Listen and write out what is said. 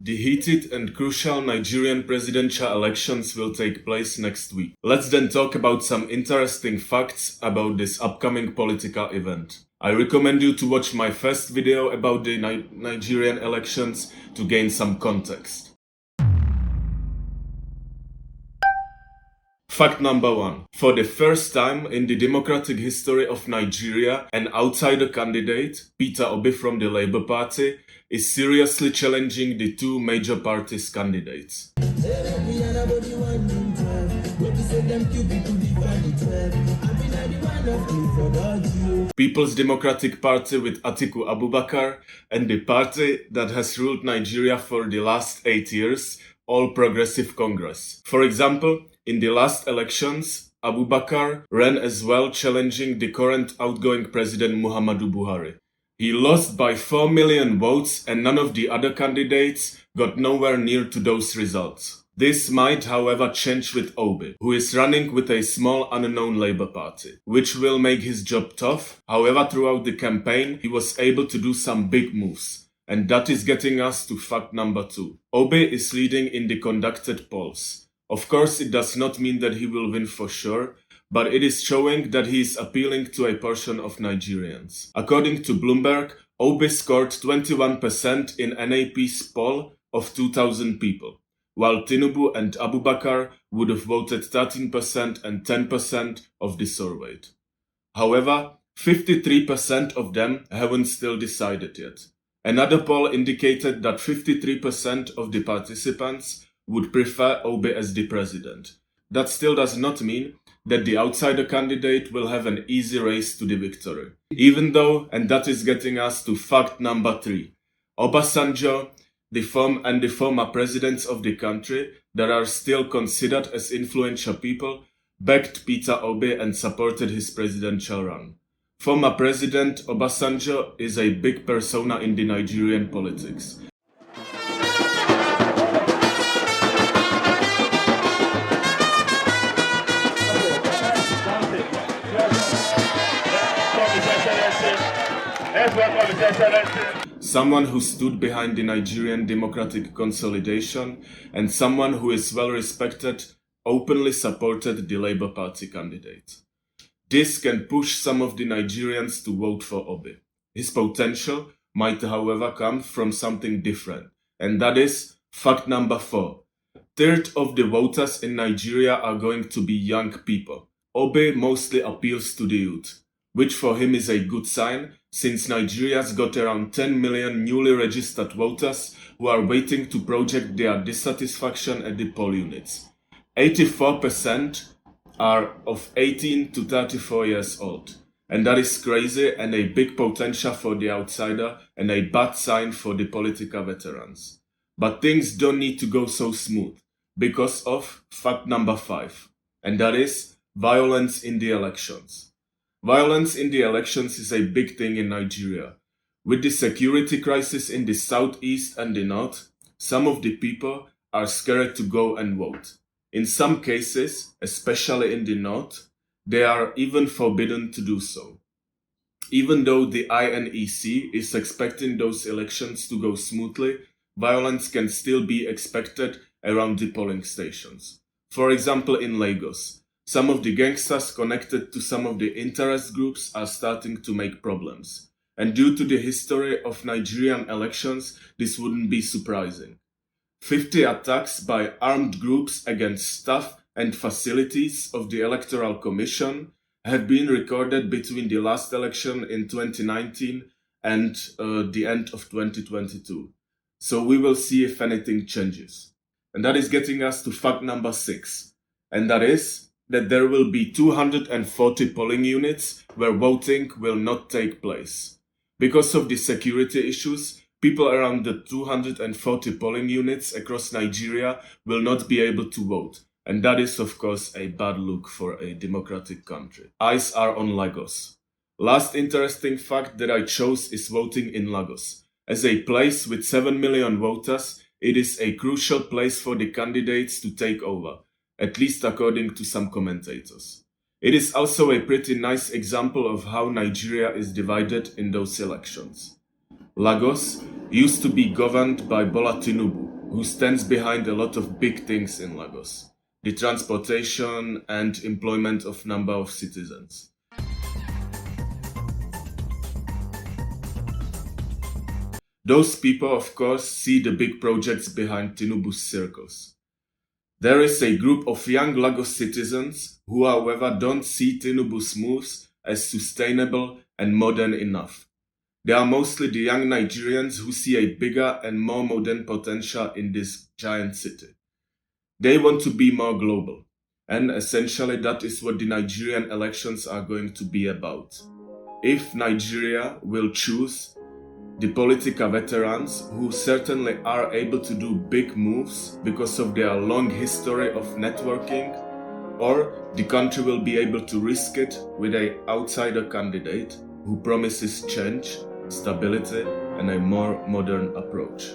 The heated and crucial Nigerian presidential elections will take place next week. Let's then talk about some interesting facts about this upcoming political event. I recommend you to watch my first video about the Nigerian elections to gain some context. Fact number 1. For the first time in the democratic history of Nigeria, an outsider candidate, Peter Obi from the Labour Party, is seriously challenging the two major parties' candidates. People's Democratic Party with Atiku Abubakar and the party that has ruled Nigeria for the last 8 years, All Progressive Congress. For example, in the last elections, Abubakar ran as well, challenging the current outgoing president Muhammadu Buhari. He lost by 4 million votes and none of the other candidates got nowhere near to those results. This might, however, change with Obi, who is running with a small unknown Labour Party, which will make his job tough. However, throughout the campaign, he was able to do some big moves. And that is getting us to fact number 2. Obi is leading in the conducted polls. Of course, it does not mean that he will win for sure, but it is showing that he is appealing to a portion of Nigerians. According to Bloomberg, Obi scored 21% in NAP's poll of 2,000 people, while Tinubu and Abubakar would have voted 13% and 10% of the surveyed. However, 53% of them haven't still decided yet. Another poll indicated that 53% of the participants would prefer Obi as the president. That still does not mean that the outsider candidate will have an easy race to the victory. Even though, and that is getting us to fact number 3, Obasanjo, the former presidents of the country that are still considered as influential people, backed Peter Obi and supported his presidential run. Former President Obasanjo is a big persona in the Nigerian politics. Someone who stood behind the Nigerian democratic consolidation and someone who is well respected, openly supported the Labour Party candidate. This can push some of the Nigerians to vote for Obi. His potential might, however, come from something different, and that is fact number 4. A third of the voters in Nigeria are going to be young people. Obi mostly appeals to the youth, which for him is a good sign, since Nigeria's got around 10 million newly registered voters who are waiting to project their dissatisfaction at the poll units. 84% are of 18 to 34 years old. And that is crazy and a big potential for the outsider and a bad sign for the political veterans. But things don't need to go so smooth because of fact number 5. And that is violence in the elections. Violence in the elections is a big thing in Nigeria. With the security crisis in the southeast and the north, some of the people are scared to go and vote. In some cases, especially in the north, they are even forbidden to do so. Even though the INEC is expecting those elections to go smoothly, violence can still be expected around the polling stations. For example, in Lagos, some of the gangsters connected to some of the interest groups are starting to make problems. And due to the history of Nigerian elections, this wouldn't be surprising. 50 attacks by armed groups against staff and facilities of the Electoral Commission have been recorded between the last election in 2019 and the end of 2022. So we will see if anything changes. And that is getting us to fact number 6. And that is that there will be 240 polling units where voting will not take place. Because of the security issues, people around the 240 polling units across Nigeria will not be able to vote. And that is, of course, a bad look for a democratic country. Eyes are on Lagos. Last interesting fact that I chose is voting in Lagos. As a place with 7 million voters, it is a crucial place for the candidates to take over, at least according to some commentators. It is also a pretty nice example of how Nigeria is divided in those elections. Lagos used to be governed by Bola Tinubu, who stands behind a lot of big things in Lagos, the transportation and employment of number of citizens. Those people, of course, see the big projects behind Tinubu's circles. There is a group of young Lagos citizens who, however, don't see Tinubu's moves as sustainable and modern enough. They are mostly the young Nigerians who see a bigger and more modern potential in this giant city. They want to be more global, and essentially that is what the Nigerian elections are going to be about. If Nigeria will choose the political veterans who certainly are able to do big moves because of their long history of networking, or the country will be able to risk it with an outsider candidate who promises change, stability, and a more modern approach.